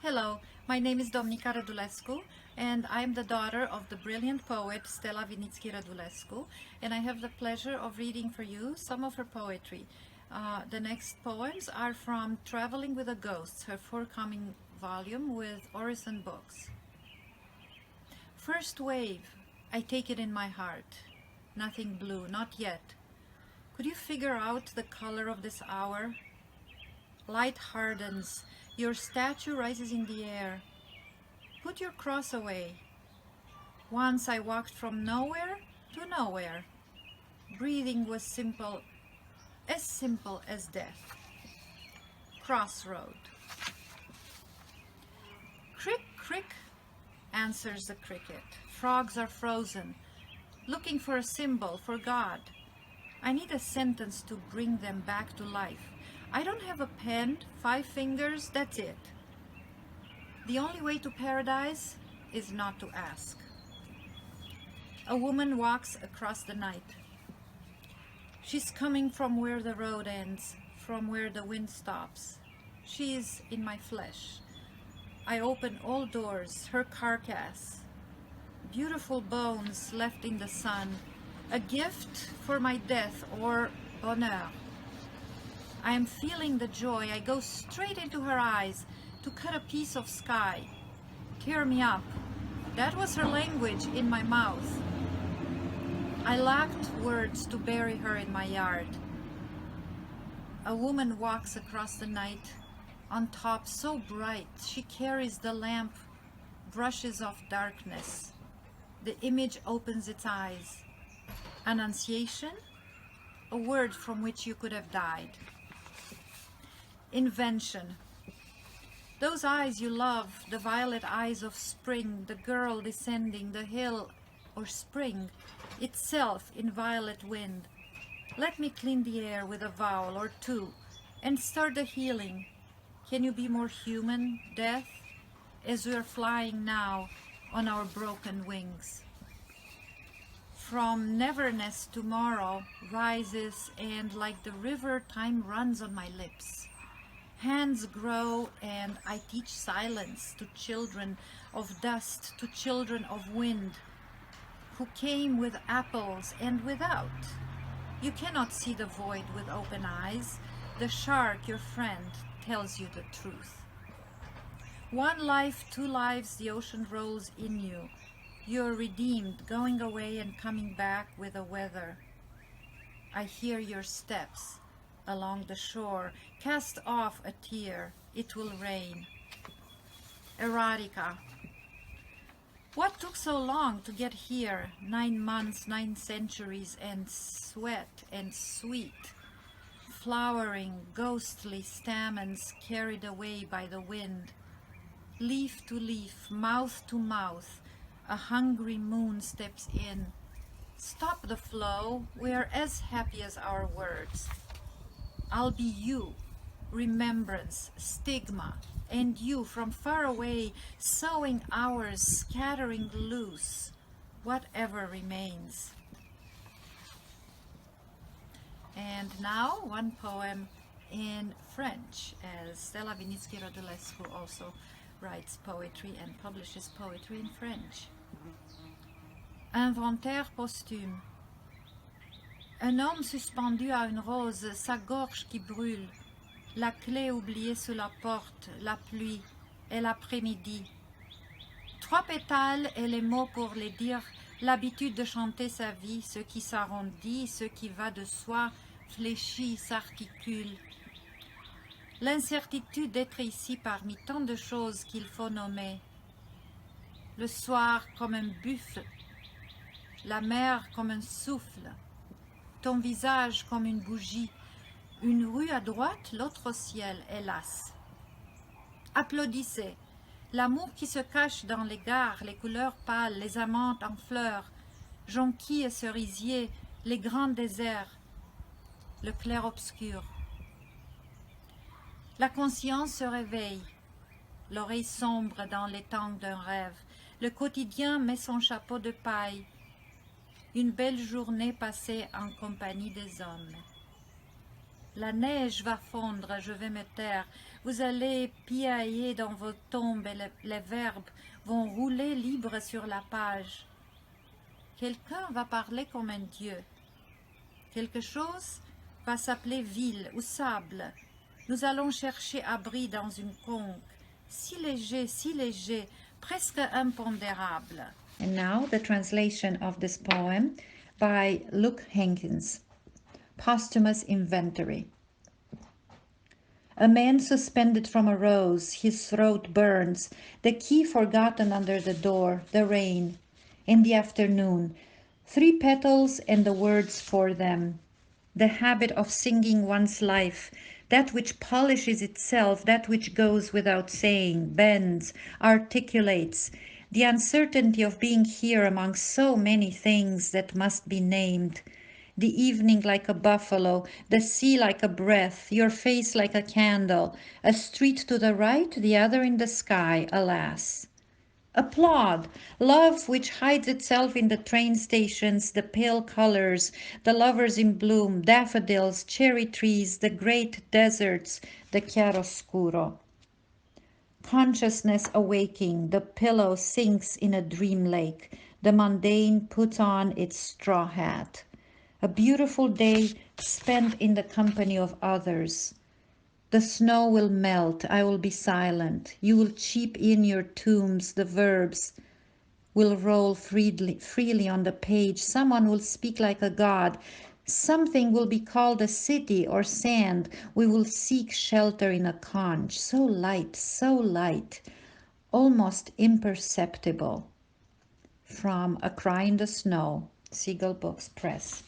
Hello, my name is Domnica Rădulescu and I'm the daughter of the brilliant poet Stella Vinițchi Rădulescu, and I have the pleasure of reading for you some of her poetry. The next poems are from Traveling with the Ghosts, her forthcoming volume with Orison Books. First wave, I take it in my heart. Nothing blue, not yet. Could you figure out the color of this hour? Light hardens, your statue rises in the air. Put your cross away. Once I walked from nowhere to nowhere. Breathing was simple as death. Crossroad. Crick, crick, answers the cricket. Frogs are frozen, looking for a symbol, for God. I need a sentence to bring them back to life. I don't have a pen, 5 fingers, that's it. The only way to paradise is not to ask. A woman walks across the night. She's coming from where the road ends, from where the wind stops. She is in my flesh. I open all doors, her carcass. Beautiful bones left in the sun, a gift for my death or bonheur. I am feeling the joy. I go straight into her eyes to cut a piece of sky. Tear me up. That was her language in my mouth. I lacked words to bury her in my yard. A woman walks across the night, on top so bright. She carries the lamp, brushes off darkness. The image opens its eyes. Annunciation? A word from which you could have died. Invention. Those eyes you love, the violet eyes of spring, the girl descending the hill, or spring itself in violet wind. Let me clean the air with a vowel or two and start the healing. Can you be more human, death, as we are flying now on our broken wings? From neverness tomorrow rises, and like the river, time runs on my lips. Hands grow, and I teach silence to children of dust, to children of wind, who came with apples and without. You cannot see the void with open eyes. The shark, your friend, tells you the truth. 1 life, 2 lives, the ocean rolls in you. You're redeemed, going away and coming back with the weather. I hear your steps along the shore. Cast off a tear, it will rain. Erotica. What took so long to get here? 9 months, 9 centuries, and sweat and sweet. Flowering, ghostly stamens carried away by the wind. Leaf to leaf, mouth to mouth, a hungry moon steps in. Stop the flow, we are as happy as our words. I'll be you, remembrance, stigma, and you from far away, sowing hours, scattering loose, whatever remains. And now 1 poem in French, as Stella Vinițchi Rădulescu also writes poetry and publishes poetry in French. Inventaire posthume. Un homme suspendu à une rose, sa gorge qui brûle, la clé oubliée sous la porte, la pluie et l'après-midi. 3 pétales et les mots pour les dire, l'habitude de chanter sa vie, ce qui s'arrondit, ce qui va de soi, fléchit, s'articule. L'incertitude d'être ici parmi tant de choses qu'il faut nommer. Le soir comme un buffle, la mer comme un souffle, ton visage comme une bougie, une rue à droite, l'autre au ciel, hélas. Applaudissez, l'amour qui se cache dans les gares, les couleurs pâles, les amantes en fleurs, jonquilles et cerisiers, les grands déserts, le clair-obscur. La conscience se réveille, l'oreille sombre dans l'étang d'un rêve, le quotidien met son chapeau de paille, une belle journée passée en compagnie des hommes. La neige va fondre, je vais me taire. Vous allez piailler dans vos tombes et les verbes vont rouler libres sur la page. Quelqu'un va parler comme un dieu. Quelque chose va s'appeler ville ou sable. Nous allons chercher abri dans une conque. Si léger, presque impondérable. And now the translation of this poem by Luke Hankins. Posthumous Inventory. A man suspended from a rose, his throat burns, the key forgotten under the door, the rain. In the afternoon, 3 petals and the words for them. The habit of singing one's life, that which polishes itself, that which goes without saying, bends, articulates, the uncertainty of being here among so many things that must be named. The evening like a buffalo, the sea like a breath, your face like a candle, a street to the right, the other in the sky, alas. Applaud, love which hides itself in the train stations, the pale colors, the lovers in bloom, daffodils, cherry trees, the great deserts, the chiaroscuro. Consciousness awaking, the pillow sinks in a dream lake, the mundane puts on its straw hat. A beautiful day spent in the company of others. The snow will melt, I will be silent. You will cheep in your tombs, the verbs will roll freely on the page. Someone will speak like a god. Something will be called a city or sand. We will seek shelter in a conch. So light, almost imperceptible. From A Cry in the Snow, Seagull Books Press.